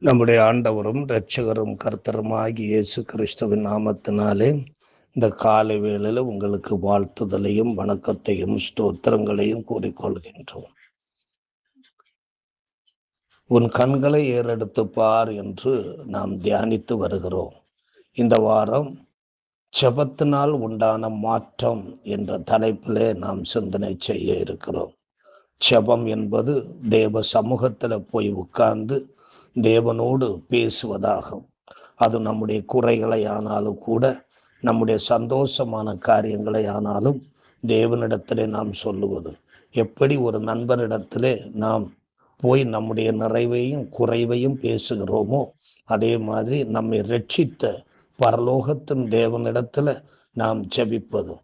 நம்முடைய ஆண்டவரும் இரட்சகரும் கர்த்தருமாகிய இயேசு கிறிஸ்துவின் நாமத்தினாலே இந்த காலை வேளையில உங்களுக்கு வாழ்த்துதலையும் வணக்கத்தையும் ஸ்தோத்திரங்களையும் கூறிக்கொள்கின்றோம். உன் கண்களை ஏறெடுத்து பார் என்று நாம் தியானித்து வருகிறோம். இந்த வாரம் ஜெபத்தினால் உண்டான மாற்றம் என்ற தலைப்பிலே நாம் சிந்தனை செய்ய இருக்கிறோம். ஜெபம் என்பது தேவ சமூகத்தில் போய் உட்கார்ந்து தேவனோடு பேசுவதாகும். அது நம்முடைய குறைகளை ஆனாலும் கூட, நம்முடைய சந்தோஷமான காரியங்களை ஆனாலும் தேவனிடத்திலே நாம் சொல்லுவது. எப்படி ஒரு நண்பரிடத்திலே நாம் போய் நம்முடைய நிறைவையும் குறைவையும் பேசுகிறோமோ, அதே மாதிரி நம்மை ரட்சித்த பரலோகத்தின் தேவனிடத்துல நாம் ஜெபிப்பது.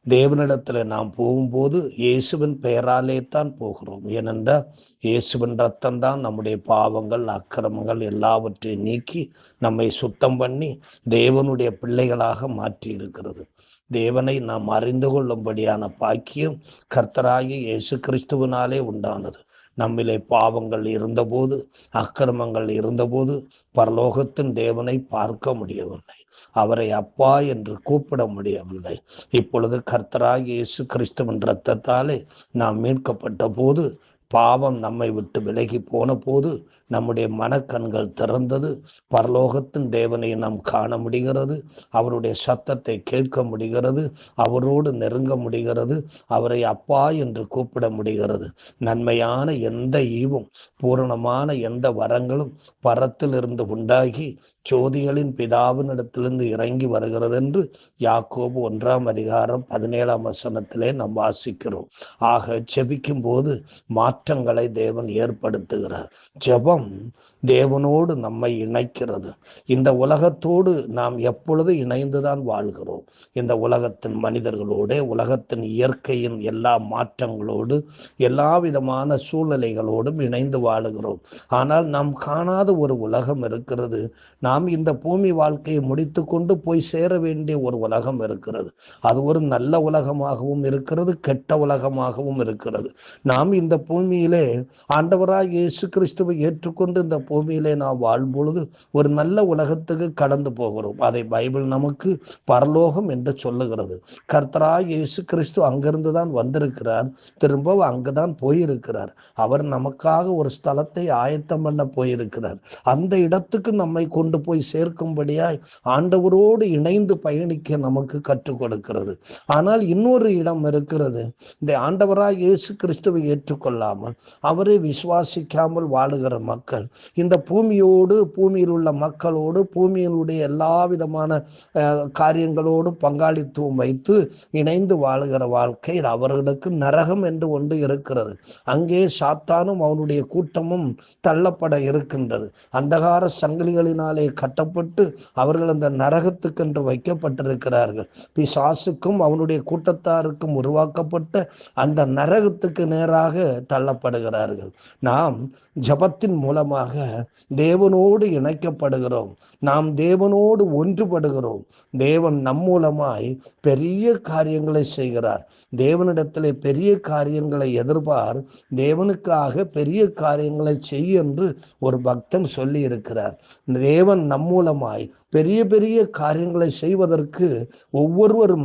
தேவனிடத்துல நாம் போகும்போது இயேசுவின் பெயராலே தான் போகிறோம். ஏனென்றால் இயேசுவின் ரத்தம் தான் நம்முடைய பாவங்கள் அக்கிரமங்கள் எல்லாவற்றையும் நீக்கி நம்மை சுத்தம் பண்ணி தேவனுடைய பிள்ளைகளாக மாற்றி இருக்கிறது. தேவனை நாம் அறிந்து கொள்ளும்படியான பாக்கியம் கர்த்தராகிய இயேசு கிறிஸ்துவினாலே உண்டானது. நம்மிலே பாவங்கள் இருந்தபோது, அக்கிரமங்கள் இருந்தபோது பரலோகத்தின் தேவனை பார்க்க முடியவில்லை. அவரை அப்பா என்று கூப்பிட முடியவில்லை. இப்பொழுது கர்த்தராகிய இயேசு கிறிஸ்துவின் இரத்தத்தாலே நாம் மீட்கப்பட்ட போது, பாவம் நம்மை விட்டு விலகி போன போது நம்முடைய மனக்கண்கள் திறந்தது. பரலோகத்தின் தேவனை நாம் காண முடிகிறது. அவருடைய சத்தத்தை கேட்க முடிகிறது. அவரோடு நெருங்க முடிகிறது. அவரை அப்பா என்று கூப்பிட முடிகிறது. நன்மையான எந்த ஈவும் பூரணமான எந்த வரங்களும் பரத்திலிருந்து உண்டாகி ஜோதிகளின் பிதாவினிடத்திலிருந்து இறங்கி வருகிறது என்று யாக்கோபு 1:17 நாம் வாசிக்கிறோம். ஆக ஜெபிக்கும் போது மாற்றங்களை தேவன் ஏற்படுத்துகிறார். ஜெபம் தேவனோடு நம்மை இணைக்கிறது. இந்த உலகத்தோடு நாம் எப்பொழுது இணைந்துதான் வாழ்கிறோம். இந்த உலகத்தின் மனிதர்களோடு, உலகத்தின் இயற்கையின் எல்லா மாற்றங்களோடு, எல்லா விதமான சூழ்நிலைகளோடும் இணைந்து வாழுகிறோம். ஆனால் நாம் காணாத ஒரு உலகம் இருக்கிறது. நாம் இந்த பூமி வாழ்க்கையை முடித்து கொண்டு போய் சேர வேண்டிய ஒரு உலகம் இருக்கிறது. அது ஒரு நல்ல உலகமாகவும் இருக்கிறது, கெட்ட உலகமாகவும் இருக்கிறது. நாம் இந்த பூமியிலே ஆண்டவராய் இயேசு கிறிஸ்துவை ஏற்றுக்கொண்டு இந்த பூமியிலே நாம் வாழும் பொழுது ஒரு நல்ல உலகத்துக்கு கடந்து போகிறோம். அதை பைபிள் நமக்கு பரலோகம் என்று சொல்லுகிறது. கர்த்தராய் இயேசு கிறிஸ்து அங்கிருந்து தான் வந்திருக்கிறார், திரும்ப அங்குதான் போயிருக்கிறார். அவர் நமக்காக ஒரு ஸ்தலத்தை ஆயத்தம் பண்ண போயிருக்கிறார். அந்த இடத்துக்கு நம்மை கொண்டு போய் சேர்க்கும்படியாய் ஆண்டவரோடு இணைந்து பயணிக்க நமக்கு கற்றுக் கொடுக்கிறது. ஆனால் இன்னொரு இடம் இருக்கிறது. இந்த ஆண்டவராய் இயேசு கிறிஸ்துவை ஏற்றுக்கொள்ளாமல் அவரை விசுவாசிக்காமல் வாழுகிற மக்கள் இந்த பூமியோடு, பூமியில் உள்ள மக்களோடு, பூமியினுடைய எல்லா விதமான காரியங்களோடும் பங்காளித்துவம் வைத்து இணைந்து வாழுகிற வாழ்க்கை அவர்களுக்கு நரகம் என்று ஒன்று இருக்கிறது. அங்கே சாத்தானும் அவனுடைய கூட்டமும் தள்ளப்பட இருக்கின்றது. அந்தகார சங்கிலிகளினாலே கட்டப்பட்டு அவர்கள் அந்த நரகத்துக்கென்று வைக்கப்பட்டிருக்கிறார்கள். பிசாசுக்கும் அவனுடைய கூட்டத்தாருக்கும் உருவாக்கப்பட்ட அந்த நரகத்துக்கு நேராக தள்ளப்படுகிறார்கள். நாம் ஜபத்தின் மூலமாக தேவனோடு இணைக்கப்படுகிறோம். நாம் தேவனோடு ஒன்றுபடுகிறோம். தேவன் நம் மூலமாய் பெரிய காரியங்களை செய்கிறார். தேவனிடத்திலே பெரிய காரியங்களை எதிர்பார், தேவனுக்காக பெரிய காரியங்களை செய் என்று ஒரு பக்தன் சொல்லி இருக்கிறார். தேவன் நம் மூலமாய் பெரிய பெரிய காரியங்களை செய்வதற்கு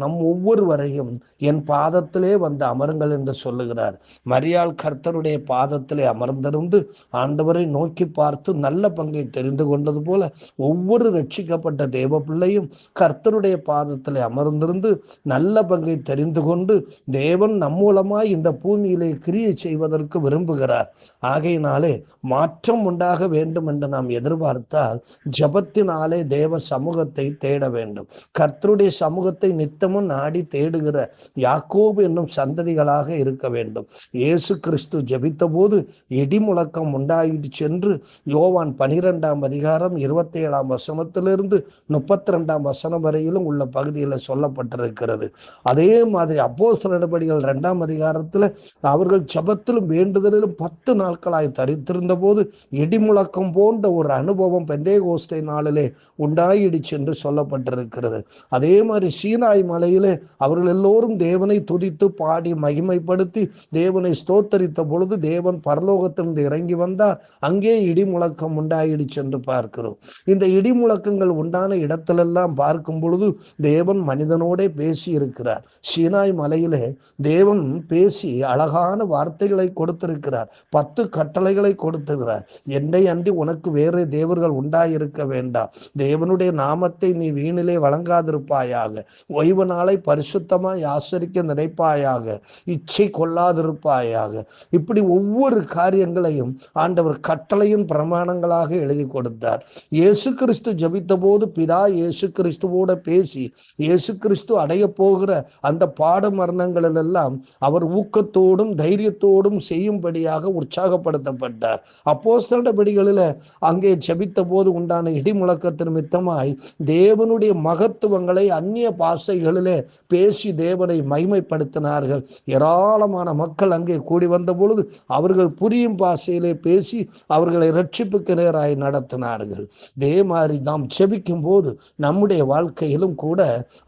நம் ஒவ்வொருவரையும் என் பாதத்திலே வந்து அமருங்கள் என்று சொல்லுகிறார். மரியாள் கர்த்தருடைய பாதத்திலே அமர்ந்திருந்து ஆண்டவரை நோக்கி பார்த்து நல்ல பங்கை தெரிந்து கொண்டது போல ஒவ்வொரு ரட்சிக்கப்பட்ட தேவ பிள்ளையும் கர்த்தருடைய பாதத்திலே அமர்ந்திருந்து நல்ல பங்கை தெரிந்து கொண்டு தேவன் நம் மூலமாய் இந்த பூமியிலே கிரியை செய்வதற்கு விரும்புகிறார். ஆகையினாலே மாற்றம் உண்டாக வேண்டும் என்று நாம் எதிர்பார்த்தால் ஜபத்தினாலே தேவ சமூகத்தை தேட வேண்டும். கர்த்தருடைய சமூகத்தை நித்தமும் நாடி தேடுகிற யாக்கோபு என்னும் சந்ததிகளாக இருக்க வேண்டும். இயேசு கிறிஸ்து ஜெபித்த போது இடி முழக்கம் உண்டாயிடுச்சு என்று யோவான் 12:27 32 வரையிலும் உள்ள பகுதியில் சொல்லப்பட்டிருக்கிறது. அதே மாதிரி அப்போஸ்தலர் நடபடிகள் 2 அவர்கள் ஜெபத்திலும் வேண்டுதலிலும் 10 நாட்களாய் தரித்திருந்த போது இடி முழக்கம் போன்ற ஒரு அனுபவம் பெந்தேகோஸ்தே நாளிலே உண்டாயிற்று உண்டாயிடுச்சு என்று சொல்லப்பட்டிருக்கிறது. அதே மாதிரி சீனாய் மலையிலே அவர்கள் எல்லோரும் தேவனை துதித்து பாடி மகிமைப்படுத்தி தேவனை ஸ்தோத்தரித்த பொழுது தேவன் பரலோகத்திலிருந்து இறங்கி வந்தார். அங்கே இடி முழக்கம் உண்டாயிடுச்சு என்று பார்க்கிறோம். இந்த இடி முழக்கங்கள் உண்டான இடத்திலெல்லாம் பார்க்கும் பொழுது தேவன் மனிதனோட பேசி இருக்கிறார். சீனாய் மலையிலே தேவன் பேசி அழகான வார்த்தைகளை கொடுத்திருக்கிறார். 10 கட்டளைகளை கொடுத்திருக்கிறார். என்னை அன்றி உனக்கு வேறு தேவர்கள் உண்டாயிருக்க வேண்டாம். தேவனுடைய நாமத்தை நீ வீணிலே வழங்காதிருப்பாயாக. ஓய்வு நாளை பரிசுத்தமாய் ஆசரிக்க நினைப்பாயாக. இச்சை கொள்ளாதிருப்பாயாக. இப்படி ஒவ்வொரு காரியங்களையும் ஆண்டவர் கட்டளையின் பிரமாணங்களாக எழுதி கொடுத்தார். இயேசு கிறிஸ்து ஜெபித்த போது பிதா இயேசு கிறிஸ்துவோட பேசி இயேசு கிறிஸ்து அடைய போகிற அந்த பாட மரணங்களில் எல்லாம் அவர் ஊக்கத்தோடும் தைரியத்தோடும் செய்யும்படியாக உற்சாகப்படுத்தப்பட்டார். அப்போஸ்தலர்களில அங்கே ஜெபித்த போது உண்டான இடி முழக்கத்தின் மித்தமாய் தேவனுடைய மகத்துவங்களை அந்நிய பாஷைகளிலே பேசி தேவனை மகிமைப்படுத்தினார்கள். ஏராளமான மக்கள் அங்கே கூடி வந்த பொழுது அவர்கள் புரியும் பாஷையிலே பேசி அவர்களை ரட்சிப்புக்கு நேராய் நடத்தினார்கள். அதே மாதிரி நாம் ஜெபிக்கும் போது நம்முடைய வாழ்க்கையிலும் கூட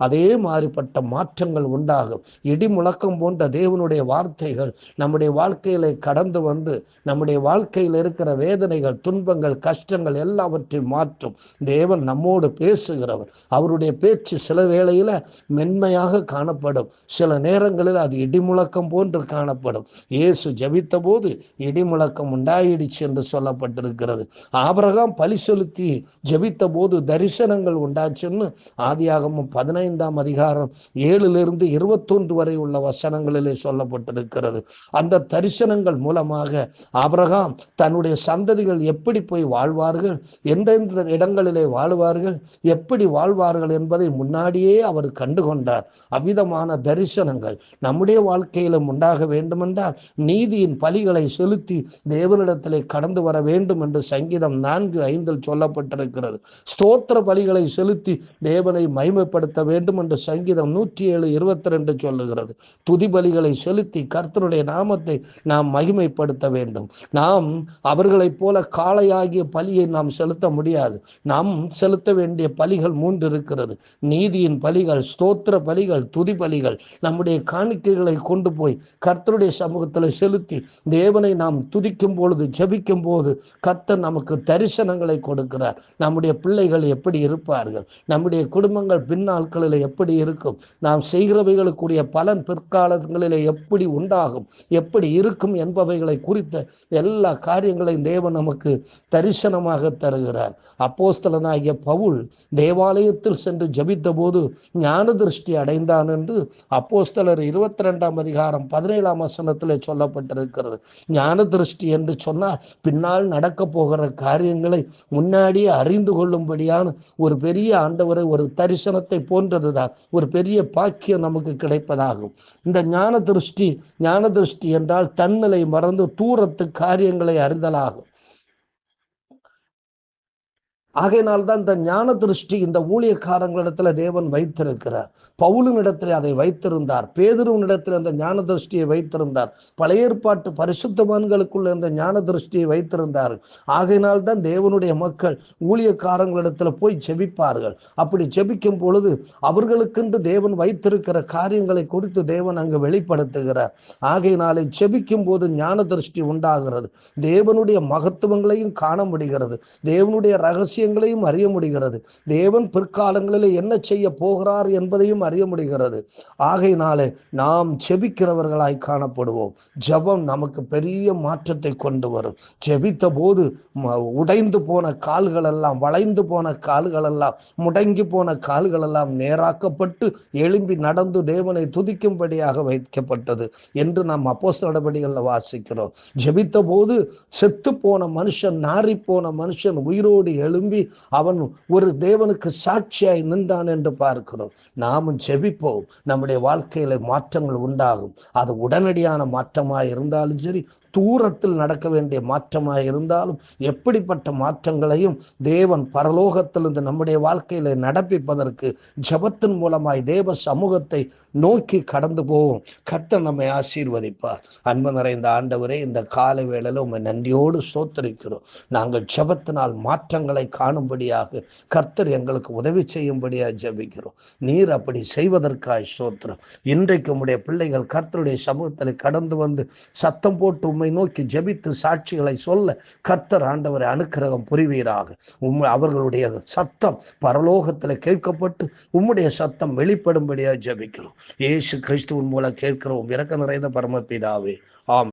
அதே மாதிரிப்பட்ட மாற்றங்கள் உண்டாகும். இடி முழக்கம் போன்ற தேவனுடைய வார்த்தைகள் நம்முடைய வாழ்க்கையில கடந்து வந்து நம்முடைய வாழ்க்கையில் இருக்கிற வேதனைகள், துன்பங்கள், கஷ்டங்கள் எல்லாவற்றையும் மாற்றும். தேவன் நம்மோடு பேசுகிறவர். அவருடைய பேச்சு சில வேளையில மென்மையாக காணப்படும், சில நேரங்களில் அது இடி முழக்கம் போன்று காணப்படும். இயேசு ஜெபித்த போது இடி முழக்கம் உண்டாயிடுச்சு என்று சொல்லப்பட்டிருக்கிறது. ஆபிரகாம் பலி செலுத்தி ஜெபித்த போது தரிசனங்கள் உண்டாச்சுன்னு ஆதியாகமம் 15ஆம் அதிகாரம் 7 - 21 வரை உள்ள வசனங்களிலே சொல்லப்பட்டிருக்கிறது. அந்த தரிசனங்கள் மூலமாக ஆபிரகாம் தன்னுடைய சந்ததிகள் எப்படி போய் வாழ்வார்கள், எந்தெந்த இடங்களிலே வாழ்வார்கள், எப்படி வாழ்வார்கள் என்பதை முன்னாடியே அவர் கண்டுகொண்டார். அவ்விதமான தரிசனங்கள் நம்முடைய வாழ்க்கையிலும் உண்டாக வேண்டுமென்றால் நீதியின் பலிகளை செலுத்தி தேவனிடத்திலே கடந்து வர வேண்டும் என்று சங்கீதம் 4:5 சொல்லப்பட்டிருக்கிறது. ஸ்தோத்திர பலிகளை செலுத்தி தேவனை மகிமைப்படுத்த வேண்டும் என்று சங்கீதம் 107:22 சொல்லுகிறது. துதி பலிகளை செலுத்தி கர்த்தருடைய நாமத்தை நாம் மகிமைப்படுத்த வேண்டும். நாம் அவர்களைப் போல காளையாகிய பலியை நாம் செலுத்த முடியாது. நாம் செலுத்த வேண்டிய பலிகள் 3 இருக்கிறது. நீதியின் பலிகள், ஸ்தோத்திர பலிகள், துதி பலிகள். நம்முடைய காணிக்கைகளை கொண்டு போய் கர்த்தருடைய சமூகத்தில் செலுத்தி தேவனை நாம் துதிக்கும் பொழுது, ஜெபிக்கும் போது கர்த்தர் நமக்கு தரிசனங்களை கொடுக்கிறார். நம்முடைய பிள்ளைகள் எப்படி இருப்பார்கள், நம்முடைய குடும்பங்கள் பின்னாட்களில் எப்படி இருக்கும், நாம் செய்கிறவைகளுக்குரிய பலன் பிற்காலங்களிலே எப்படி உண்டாகும், எப்படி இருக்கும் என்பவைகளை குறித்த எல்லா காரியங்களையும் தேவன் நமக்கு தரிசனமாக தருகிறார். அப்போஸ்தலனாகிய பவுல் தேவாலயத்தில் சென்று ஜெபித்த போது ஞான திருஷ்டி அடைந்தான் என்று அப்போஸ்தலர் 22ஆம் அதிகாரம் 17ஆம் வசனத்திலே சொல்லப்பட்டிருக்கிறது. ஞான திருஷ்டி என்று சொன்னால் பின்னால் நடக்க போகிற காரியங்களை முன்னாடியே அறிந்து கொள்ளும்படியான ஒரு பெரிய ஆண்டவரை ஒரு தரிசனத்தை போன்றதுதான், ஒரு பெரிய பாக்கியம் நமக்கு கிடைப்பதாகும். இந்த ஞான திருஷ்டி என்றால் தன்னிலை மறந்து தூரத்து காரியங்களை அறிதலாகும். ஆகையினால்தான் இந்த ஞான திருஷ்டி இந்த ஊழியக்காரங்களிடத்துல தேவன் வைத்திருக்கிறார். பவுலினிடத்தில் அதை வைத்திருந்தார். பேதுருவினிடத்தில் அந்த ஞான திருஷ்டியை வைத்திருந்தார். பழைய ஏற்பாட்டு பரிசுத்தவான்களுக்குள்ள இந்த ஞான திருஷ்டியை வைத்திருந்தார். ஆகையினால்தான் தேவனுடைய மக்கள் ஊழியக்காரங்களிடத்துல போய் ஜெபிப்பார்கள். அப்படி ஜெபிக்கும் பொழுது அவர்களுக்கென்று தேவன் வைத்திருக்கிற காரியங்களை குறித்து தேவன் அங்கு வெளிப்படுத்துகிறார். ஆகையினாலே ஜெபிக்கும் போது ஞான திருஷ்டி உண்டாகிறது. தேவனுடைய மகத்துவங்களையும் காண முடிகிறது. தேவனுடைய ரகசியங்களையும் அறிய முடிகிறது. தேவன் பிற்காலங்களில் என்ன செய்ய போகிறார் என்பதையும் அறிய முடிகிறது. ஆகையினாலே நாம் ஜெபிக்கிறவர்களாய் காணப்படுவோம். ஜெபம் நமக்கு பெரிய மாற்றத்தை கொண்டு வரும். ஜெபித்த போது உடைந்து போன கால்கள் எல்லாம், வளைந்து போன கால்கள் எல்லாம், முடங்கி போன கால்கள் எல்லாம் நேராக்கப்பட்டு எழும்பி நடந்து தேவனை துதிக்கும்படியாக வைக்கப்பட்டது என்று நாம் அப்போஸ்தலர் நடபடிகளில் வாசிக்கிறோம். ஜெபித்த போது செத்து போன மனுஷன், நாரி போன மனுஷன் உயிரோடு எழும்பி அவன் ஒரு தேவனுக்கு சாட்சியாய் நின்றான் என்று பார்க்கிறோம். நாமும் ஜெபிப்போம். நம்முடைய வாழ்க்கையில மாற்றங்கள் உண்டாகும். அது உடனடியான மாற்றமாய் இருந்தாலும் சரி, தூரத்தில் நடக்க வேண்டிய மாற்றமாக இருந்தாலும் எப்படிப்பட்ட மாற்றங்களையும் தேவன் பரலோகத்திலிருந்து நம்முடைய வாழ்க்கையில நடப்பிப்பதற்கு ஜெபத்தின் மூலமாய் தேவ சமூகத்தை நோக்கி கடந்து போவோம். கர்த்தர் நம்மை ஆசீர்வதிப்பார். அன்பு நிறைந்த ஆண்டவரே, இந்த காலை வேளையில உம்மை நன்றியோடு ஸ்தோத்திரிக்கிறோம். நாங்கள் ஜெபத்தினால் மாற்றங்களை காணும்படியாக கர்த்தர் எங்களுக்கு உதவி செய்யும்படியாக ஜெபிக்கிறோம். நீர் அப்படி செய்வதற்காய் ஸ்தோத்திரம். இன்றைக்கு உம்முடைய பிள்ளைகள் கர்த்தருடைய சமூகத்தில் கடந்து வந்து சத்தம் போட்டு உம்மை நோக்கி ஜெபித்து சாட்சிகளை சொல்ல கர்த்தர் ஆண்டவரை அனுக்கிரகம் புரிவீராக. அவர்களுடைய சத்தம் பரலோகத்தில் கேட்கப்பட்டு உம்முடைய சத்தம் வெளிப்படும்படியாக ஜெபிக்கிறோம். இயேசு கிறிஸ்துவின் மூலம் கேட்கிறோம் இரக்க நிறைந்த பரமபிதாவே, ஆம்.